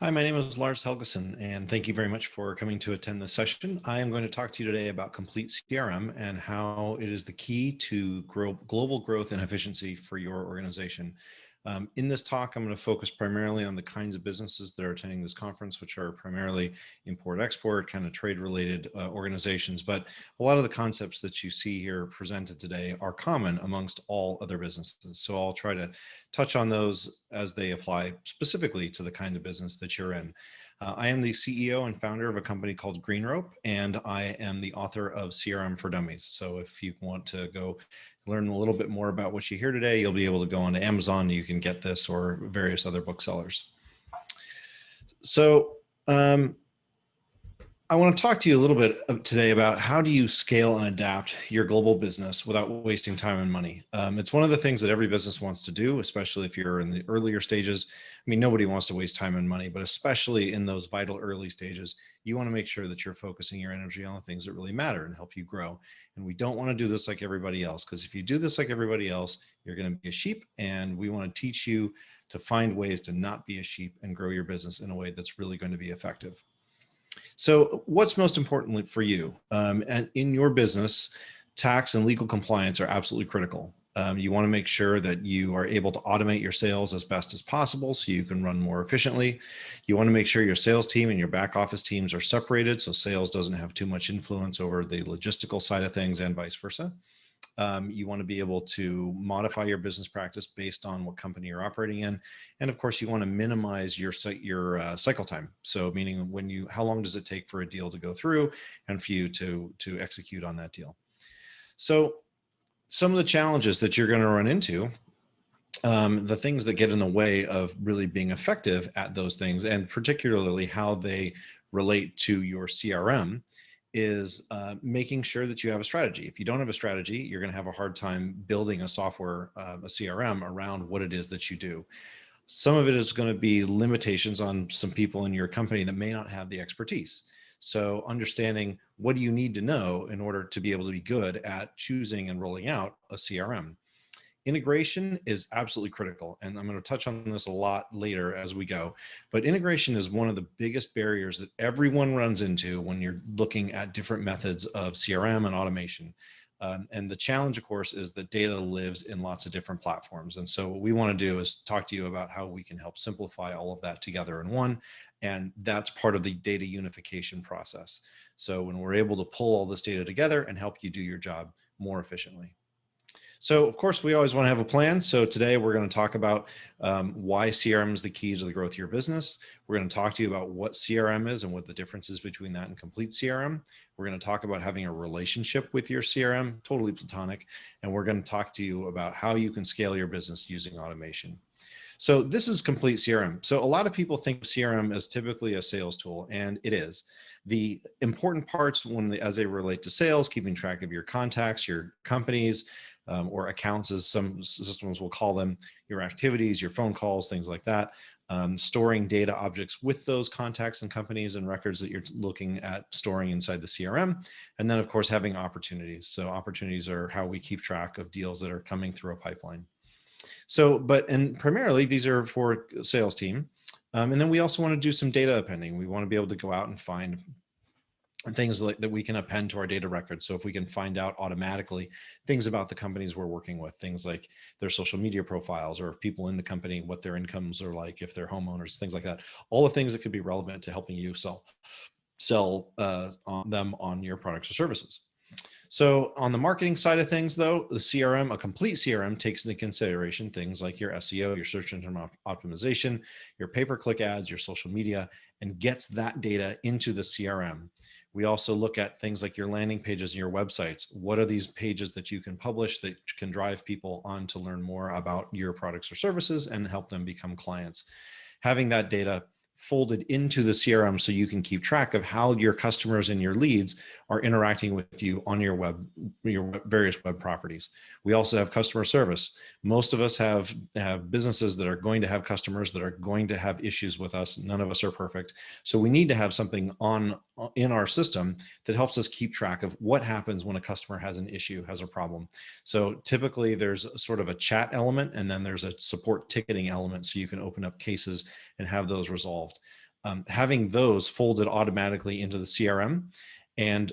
Hi, my name is Lars Helgeson, and thank you very much for coming to attend this session. I am going to talk to you today about complete CRM and how it is the key to global growth and efficiency for your organization. In this talk, I'm going to focus primarily on the kinds of businesses that are attending this conference, which are primarily import-export, kind of trade-related organizations. But a lot of the concepts that you see here presented today are common amongst all other businesses. So I'll try to touch on those as they apply specifically to the kind of business that you're in. I am the CEO and founder of a company called GreenRope, and I am the author of CRM for Dummies. So if you want to go learn a little bit more about what you hear today, you'll be able to go onto Amazon. You can get this or various other booksellers. So I want to talk to you a little bit today about how do you scale and adapt your global business without wasting time and money. It's one of the things that every business wants to do, especially if you're in the earlier stages. I mean, nobody wants to waste time and money, but especially in those vital early stages, you want to make sure that you're focusing your energy on the things that really matter and help you grow. And we don't want to do this like everybody else, because if you do this like everybody else, you're going to be a sheep, and we want to teach you to find ways to not be a sheep and grow your business in a way that's really going to be effective. So what's most important for you? And in your business, tax and legal compliance are absolutely critical. You want to make sure that you are able to automate your sales as best as possible so you can run more efficiently. You want to make sure your sales team and your back office teams are separated so sales doesn't have too much influence over the logistical side of things and vice versa. You want to be able to modify your business practice based on what company you're operating in. And of course, you want to minimize your cycle time. So meaning how long does it take for a deal to go through and for you to execute on that deal? So some of the challenges that you're going to run into, the things that get in the way of really being effective at those things, and particularly how they relate to your CRM, is making sure that you have a strategy. If you don't have a strategy, you're going to have a hard time building a software, a CRM around what it is that you do. Some of it is going to be limitations on some people in your company that may not have the expertise. So understanding what do you need to know in order to be able to be good at choosing and rolling out a CRM. Integration is absolutely critical, and I'm going to touch on this a lot later as we go, but integration is one of the biggest barriers that everyone runs into when you're looking at different methods of CRM and automation. And the challenge, of course, is that data lives in lots of different platforms. And so what we want to do is talk to you about how we can help simplify all of that together in one, and that's part of the data unification process. So when we're able to pull all this data together and help you do your job more efficiently. So of course, we always want to have a plan. So today we're going to talk about why CRM is the key to the growth of your business. We're going to talk to you about what CRM is and what the difference is between that and complete CRM. We're going to talk about having a relationship with your CRM, totally platonic. And we're going to talk to you about how you can scale your business using automation. So this is complete CRM. So a lot of people think of CRM as typically a sales tool, and it is. The important parts as they relate to sales, keeping track of your contacts, your companies, or accounts, as some systems will call them, your activities, your phone calls, things like that, storing data objects with those contacts and companies and records that you're looking at storing inside the CRM. And then, of course, having opportunities. So opportunities are how we keep track of deals that are coming through a pipeline. So, and primarily these are for sales team. And then we also want to do some data appending. We want to be able to go out and find things like that we can append to our data records. So if we can find out automatically things about the companies we're working with, things like their social media profiles, or people in the company, what their incomes are like, if they're homeowners, things like that, all the things that could be relevant to helping you sell on them on your products or services. So on the marketing side of things, though, the CRM, a complete CRM, takes into consideration things like your SEO, your search engine optimization, your pay-per-click ads, your social media, and gets that data into the CRM. We also look at things like your landing pages and your websites. What are these pages that you can publish that can drive people on to learn more about your products or services and help them become clients? Having that data folded into the CRM so you can keep track of how your customers and your leads are interacting with you on your various web properties. We also have customer service. Most of us have businesses that are going to have customers that are going to have issues with us. None of us are perfect. So we need to have something in our system that helps us keep track of what happens when a customer has an issue, has a problem. So typically there's sort of a chat element, and then there's a support ticketing element so you can open up cases and have those resolved. having those folded automatically into the CRM and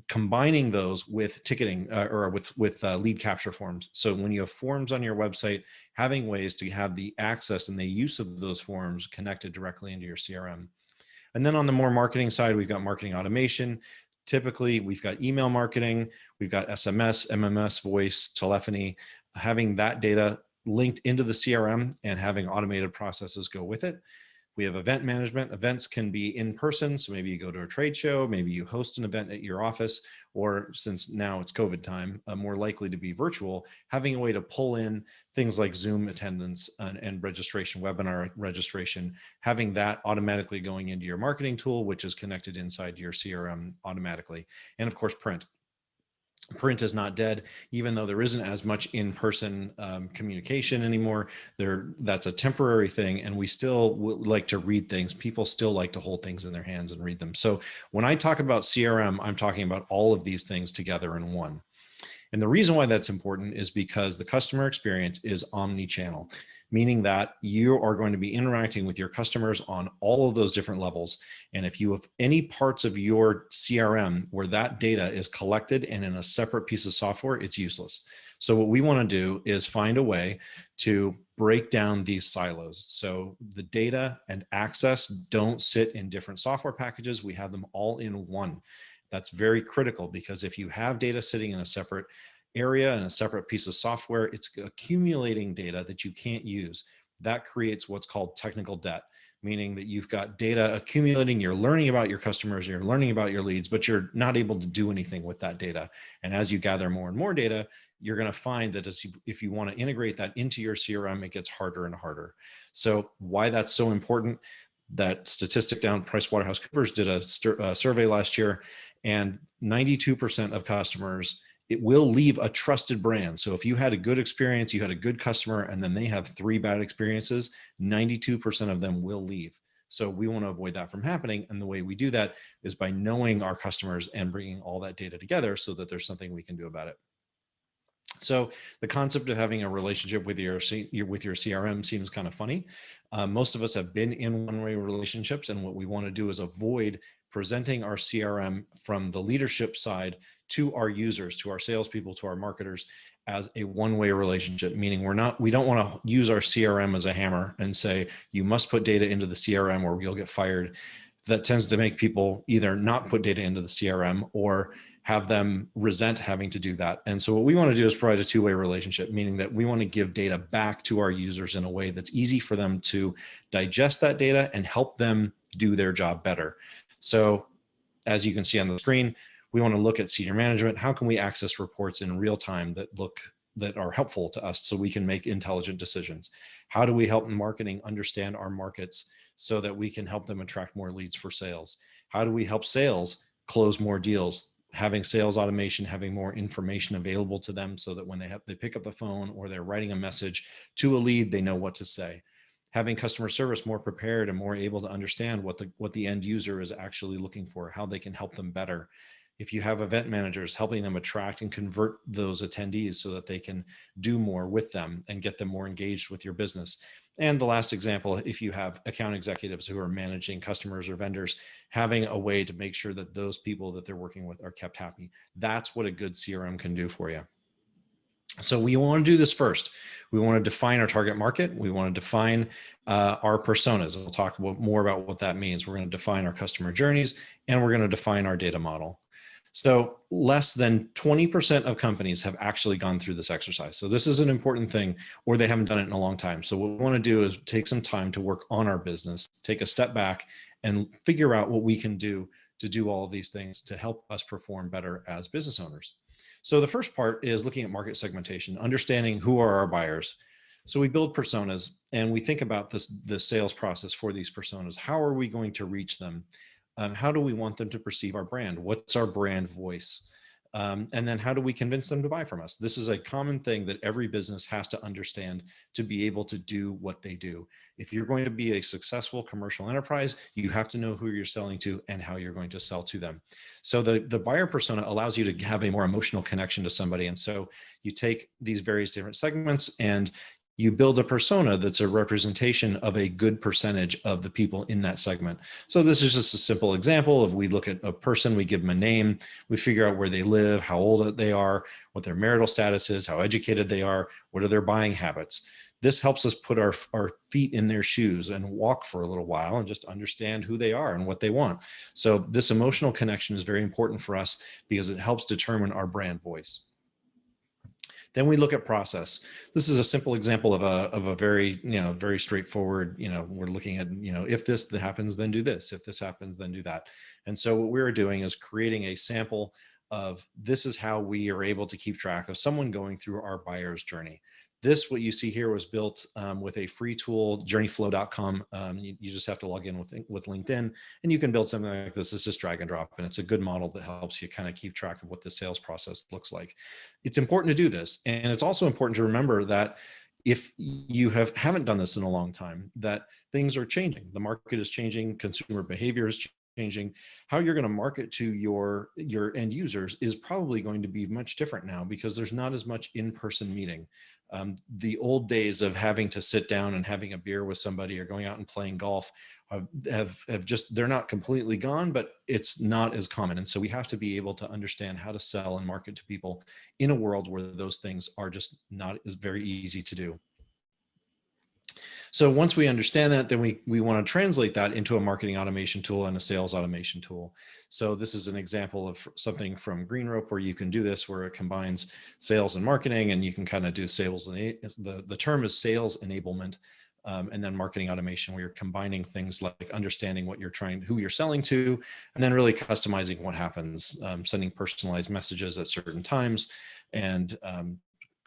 combining those with ticketing or with lead capture forms. So when you have forms on your website, having ways to have the access and the use of those forms connected directly into your CRM. And then on the more marketing side, we've got marketing automation. Typically, we've got email marketing, we've got SMS, MMS, voice, telephony, having that data linked into the CRM and having automated processes go with it. We have event management. Events can be in person. So maybe you go to a trade show, maybe you host an event at your office, or since now it's COVID time, more likely to be virtual, having a way to pull in things like Zoom attendance and registration, webinar registration, having that automatically going into your marketing tool, which is connected inside your CRM automatically. And of course, print. Print is not dead, even though there isn't as much in-person communication anymore. That's a temporary thing, and we still like to read things. People still like to hold things in their hands and read them. So when I talk about CRM, I'm talking about all of these things together in one. And the reason why that's important is because the customer experience is omni-channel, meaning that you are going to be interacting with your customers on all of those different levels. And if you have any parts of your CRM where that data is collected and in a separate piece of software, it's useless. So what we want to do is find a way to break down these silos. So the data and access don't sit in different software packages. We have them all in one. That's very critical, because if you have data sitting in a separate area and a separate piece of software, it's accumulating data that you can't use. That creates what's called technical debt, meaning that you've got data accumulating, you're learning about your customers, you're learning about your leads, but you're not able to do anything with that data. And as you gather more and more data, you're going to find that if you want to integrate that into your CRM, it gets harder and harder. So why that's so important, that statistic down, PricewaterhouseCoopers did a survey last year, and 92% of customers, it will leave a trusted brand. So if you had a good experience, you had a good customer, and then they have 3 bad experiences, 92% of them will leave. So we want to avoid that from happening. And the way we do that is by knowing our customers and bringing all that data together so that there's something we can do about it. So the concept of having a relationship with your CRM seems kind of funny. Most of us have been in one-way relationships, and what we want to do is avoid presenting our CRM from the leadership side to our users, to our salespeople, to our marketers, as a one-way relationship, meaning we don't want to use our CRM as a hammer and say, you must put data into the CRM or you'll get fired. That tends to make people either not put data into the CRM or have them resent having to do that. And so what we want to do is provide a two-way relationship, meaning that we want to give data back to our users in a way that's easy for them to digest that data and help them do their job better. So as you can see on the screen, we want to look at senior management. How can we access reports in real time that are helpful to us so we can make intelligent decisions? How do we help marketing understand our markets so that we can help them attract more leads for sales? How do we help sales close more deals? Having sales automation, having more information available to them so that when they pick up the phone or they're writing a message to a lead, they know what to say. Having customer service more prepared and more able to understand what the end user is actually looking for, how they can help them better. If you have event managers, helping them attract and convert those attendees so that they can do more with them and get them more engaged with your business. And the last example, if you have account executives who are managing customers or vendors, having a way to make sure that those people that they're working with are kept happy. That's what a good CRM can do for you. So we want to do this first. We want to define our target market. We want to define our personas. We'll talk more about what that means. We're going to define our customer journeys, and we're going to define our data model. So less than 20% of companies have actually gone through this exercise. So this is an important thing, or they haven't done it in a long time. So what we want to do is take some time to work on our business, take a step back and figure out what we can do to do all of these things to help us perform better as business owners. So the first part is looking at market segmentation, understanding who are our buyers. So we build personas and we think about the sales process for these personas. How are we going to reach them? How do we want them to perceive our brand? What's our brand voice? And then how do we convince them to buy from us? This is a common thing that every business has to understand to be able to do what they do. If you're going to be a successful commercial enterprise, you have to know who you're selling to and how you're going to sell to them. So the buyer persona allows you to have a more emotional connection to somebody. And so you take these various different segments and you build a persona that's a representation of a good percentage of the people in that segment. So this is just a simple example of, we look at a person, we give them a name, we figure out where they live, how old they are, what their marital status is, how educated they are, what are their buying habits. This helps us put our feet in their shoes and walk for a little while and just understand who they are and what they want. So this emotional connection is very important for us because it helps determine our brand voice. Then we look at process. This is a simple example of a very, very straightforward, we're looking at, if this happens, then do this. If this happens, then do that. And so what we're doing is creating a sample of, this is how we are able to keep track of someone going through our buyer's journey. This, what you see here, was built with a free tool, journeyflow.com. You just have to log in with LinkedIn, and you can build something like this. It's just drag and drop, and it's a good model that helps you kind of keep track of what the sales process looks like. It's important to do this, and it's also important to remember that if you haven't done this in a long time, that things are changing. The market is changing, consumer behavior is changing. How you're going to market to your end users is probably going to be much different now, because there's not as much in-person meeting. The old days of having to sit down and having a beer with somebody or going out and playing golf they're not completely gone, but it's not as common. And so we have to be able to understand how to sell and market to people in a world where those things are just not as very easy to do. So once we understand that, then we want to translate that into a marketing automation tool and a sales automation tool. So this is an example of something from GreenRope where you can do this, where it combines sales and marketing, and you can kind of do sales. And the term is sales enablement. And then marketing automation, where you're combining things like understanding what who you're selling to, and then really customizing what happens, sending personalized messages at certain times, and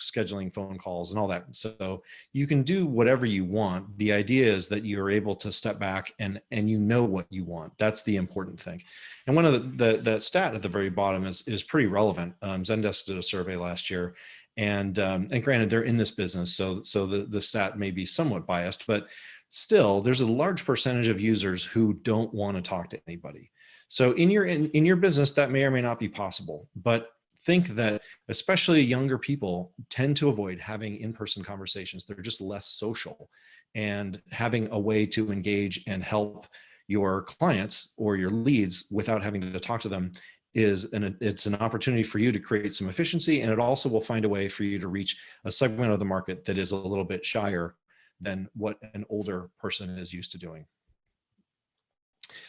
scheduling phone calls and all that. So you can do whatever you want. The idea is that you're able to step back and you know what you want. That's the important thing. And one of the stat at the very bottom is pretty relevant. Zendesk did a survey last year, and granted, they're in this business, so the stat may be somewhat biased, but still, there's a large percentage of users who don't want to talk to anybody. So in your business, that may or may not be possible, but think that especially younger people tend to avoid having in-person conversations. They're just less social, and having a way to engage and help your clients or your leads without having to talk to them it's an opportunity for you to create some efficiency, and it also will find a way for you to reach a segment of the market that is a little bit shyer than what an older person is used to doing.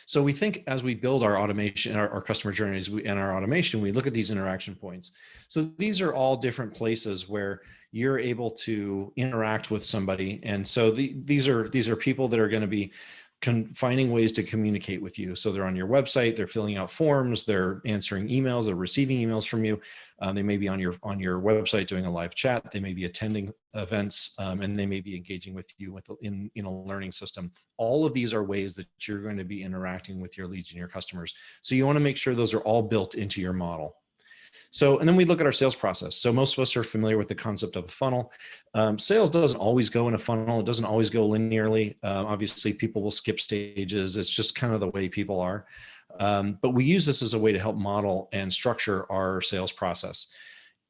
So we think, as we build our automation, our customer journeys and our automation, we look at these interaction points. So these are all different places where you're able to interact with somebody. And so these are people that are going to be finding ways to communicate with you. So they're on your website, they're filling out forms, they're answering emails, they're receiving emails from you. They may be on your website doing a live chat. They may be attending events, and they may be engaging with you in a learning system. All of these are ways that you're going to be interacting with your leads and your customers. So you want to make sure those are all built into your model. So, and then we look at our sales process. So most of us are familiar with the concept of a funnel. Sales doesn't always go in a funnel. It doesn't always go linearly. Obviously, people will skip stages. It's just kind of the way people are. But we use this as a way to help model and structure our sales process.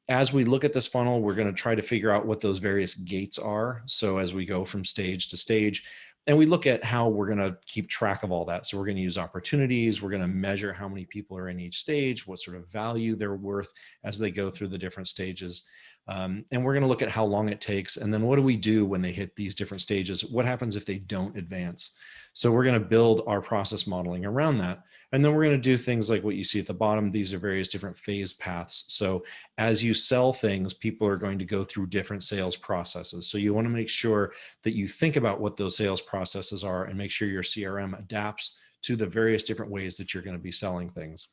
As we look at this funnel, we're going to try to figure out what those various gates are. So as we go from stage to stage, and we look at how we're going to keep track of all that. So we're going to use opportunities. We're going to measure how many people are in each stage, what sort of value they're worth as they go through the different stages. And we're going to look at how long it takes. And then what do we do when they hit these different stages? What happens if they don't advance? So we're going to build our process modeling around that. And then we're going to do things like what you see at the bottom. These are various different phase paths. So as you sell things, people are going to go through different sales processes. So you want to make sure that you think about what those sales processes are and make sure your CRM adapts to the various different ways that you're going to be selling things.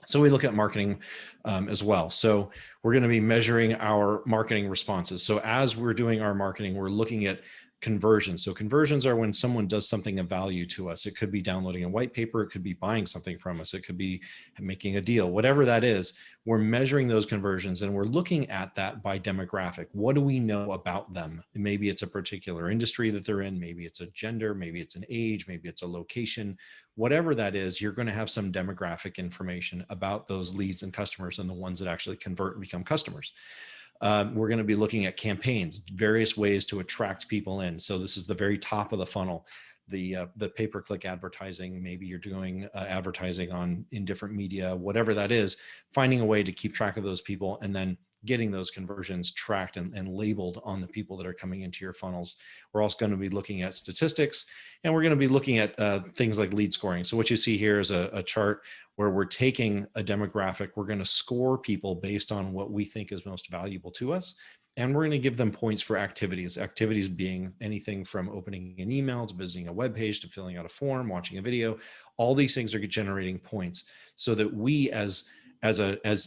So we look at marketing as well. So we're going to be measuring our marketing responses. So as we're doing our marketing, we're looking at conversions. So conversions are when someone does something of value to us. It could be downloading a white paper. It could be buying something from us. It could be making a deal, whatever that is. We're measuring those conversions, and we're looking at that by demographic. What do we know about them? Maybe it's a particular industry that they're in. Maybe it's a gender. Maybe it's an age. Maybe it's a location. Whatever that is, you're going to have some demographic information about those leads and customers and the ones that actually convert and become customers. We're going to be looking at campaigns, various ways to attract people in. So this is the very top of the funnel. The pay-per-click advertising, maybe you're doing advertising in different media, whatever that is, finding a way to keep track of those people and then getting those conversions tracked and labeled on the people that are coming into your funnels. We're also going to be looking at statistics, and we're going to be looking at things like lead scoring. So what you see here is a chart where we're taking a demographic, we're going to score people based on what we think is most valuable to us. And we're going to give them points for activities being anything from opening an email to visiting a web page to filling out a form, watching a video. All these things are generating points so that we as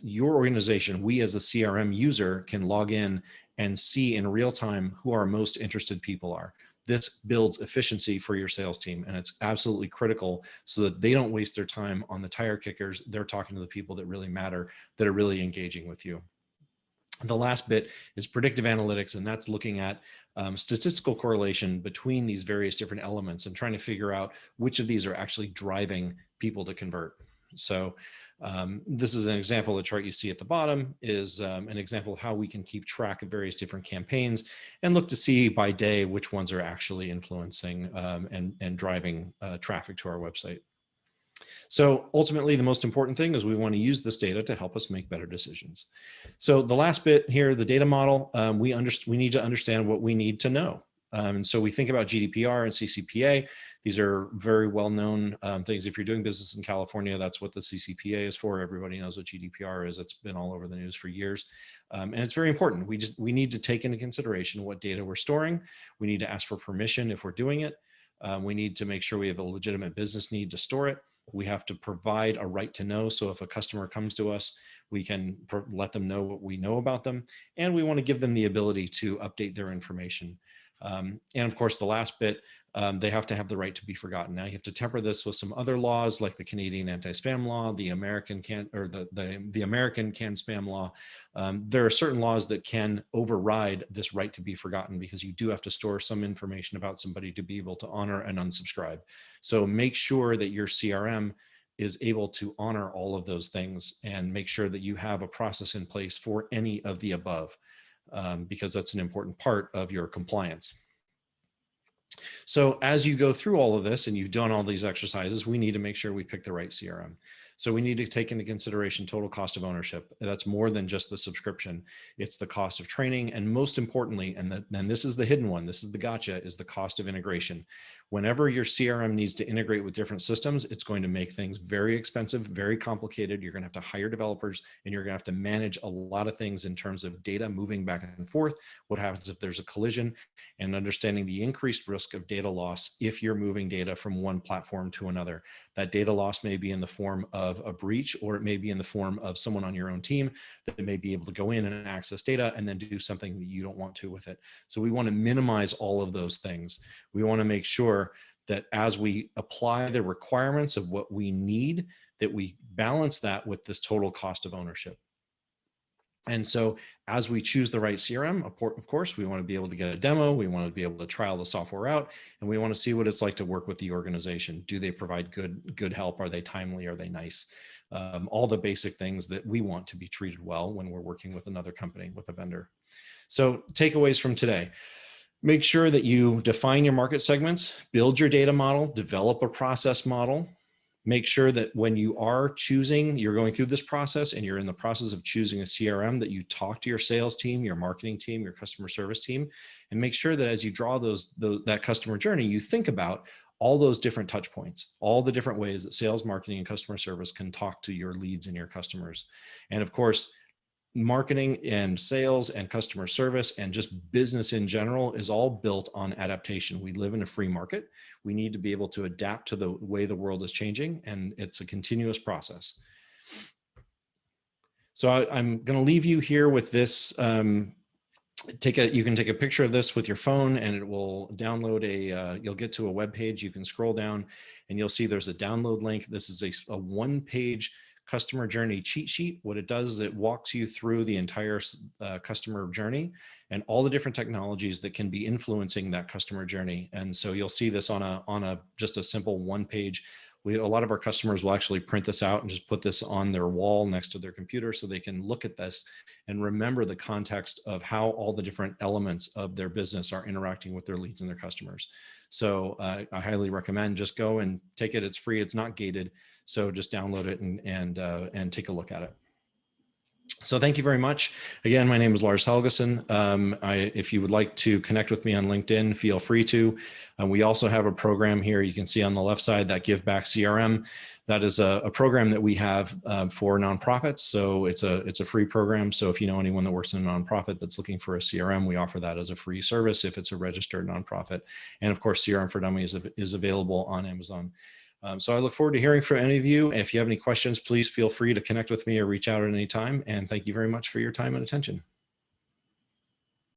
your organization, we as a CRM user can log in and see in real time who our most interested people are. This builds efficiency for your sales team, and it's absolutely critical so that they don't waste their time on the tire kickers. They're talking to the people that really matter, that are really engaging with you. The last bit is predictive analytics, and that's looking at statistical correlation between these various different elements and trying to figure out which of these are actually driving people to convert. So this is an example. The chart you see at the bottom is an example of how we can keep track of various different campaigns and look to see by day which ones are actually influencing and driving traffic to our website. So ultimately, the most important thing is we want to use this data to help us make better decisions. So the last bit here, the data model, we need to understand what we need to know. And so we think about GDPR and CCPA. These are very well-known things. If you're doing business in California, that's what the CCPA is for. Everybody knows what GDPR is. It's been all over the news for years. And it's very important. We need to take into consideration what data we're storing. We need to ask for permission if we're doing it. We need to make sure we have a legitimate business need to store it. We have to provide a right to know. So if a customer comes to us, we can let them know what we know about them. And we want to give them the ability to update their information. And of course, the last bit, they have to have the right to be forgotten. Now you have to temper this with some other laws like the Canadian anti-spam law, the American the American can spam law. There are certain laws that can override this right to be forgotten because you do have to store some information about somebody to be able to honor and unsubscribe. So make sure that your CRM is able to honor all of those things and make sure that you have a process in place for any of the above. Because that's an important part of your compliance. So as you go through all of this and you've done all these exercises, we need to make sure we pick the right CRM. So we need to take into consideration total cost of ownership. That's more than just the subscription. It's the cost of training. And most importantly, and this is the hidden one, this is the gotcha, is the cost of integration. Whenever your CRM needs to integrate with different systems, it's going to make things very expensive, very complicated. You're going to have to hire developers and you're going to have to manage a lot of things in terms of data moving back and forth. What happens if there's a collision, and understanding the increased risk of data loss if you're moving data from one platform to another. That data loss may be in the form of a breach, or it may be in the form of someone on your own team that may be able to go in and access data and then do something that you don't want to with it. So we want to minimize all of those things. We want to make sure that as we apply the requirements of what we need, that we balance that with this total cost of ownership. And so as we choose the right CRM, of course, we want to be able to get a demo. We want to be able to trial the software out, and we want to see what it's like to work with the organization. Do they provide good help? Are they timely? Are they nice? All the basic things that we want to be treated well when we're working with another company, with a vendor. So takeaways from today. Make sure that you define your market segments, build your data model, develop a process model. Make sure that when you are choosing, you're going through this process and you're in the process of choosing a CRM, that you talk to your sales team, your marketing team, your customer service team, and make sure that as you draw that customer journey, you think about all those different touch points, all the different ways that sales, marketing, and customer service can talk to your leads and your customers. And of course, marketing and sales and customer service and just business in general is all built on adaptation. We live in a free market. We need to be able to adapt to the way the world is changing, and it's a continuous process. So I'm going to leave you here with this. You can take a picture of this with your phone and it will download you'll get to a web page. You can scroll down and you'll see there's a download link. This is a one-page customer journey cheat sheet. What it does is it walks you through the entire customer journey and all the different technologies that can be influencing that customer journey. And so you'll see this on just a simple one-page A lot of our customers will actually print this out and just put this on their wall next to their computer so they can look at this and remember the context of how all the different elements of their business are interacting with their leads and their customers. So I highly recommend just go and take it. It's free. It's not gated. So just download it and take a look at it. So thank you very much. Again, my name is Lars Helgeson. If you would like to connect with me on LinkedIn, feel free to. We also have a program here you can see on the left side, that Give Back CRM. That is a program that we have for nonprofits. So it's a free program. So if you know anyone that works in a nonprofit that's looking for a CRM, we offer that as a free service if it's a registered nonprofit. And of course, CRM for Dummies is available on Amazon. So I look forward to hearing from any of you. If you have any questions, please feel free to connect with me or reach out at any time. And thank you very much for your time and attention.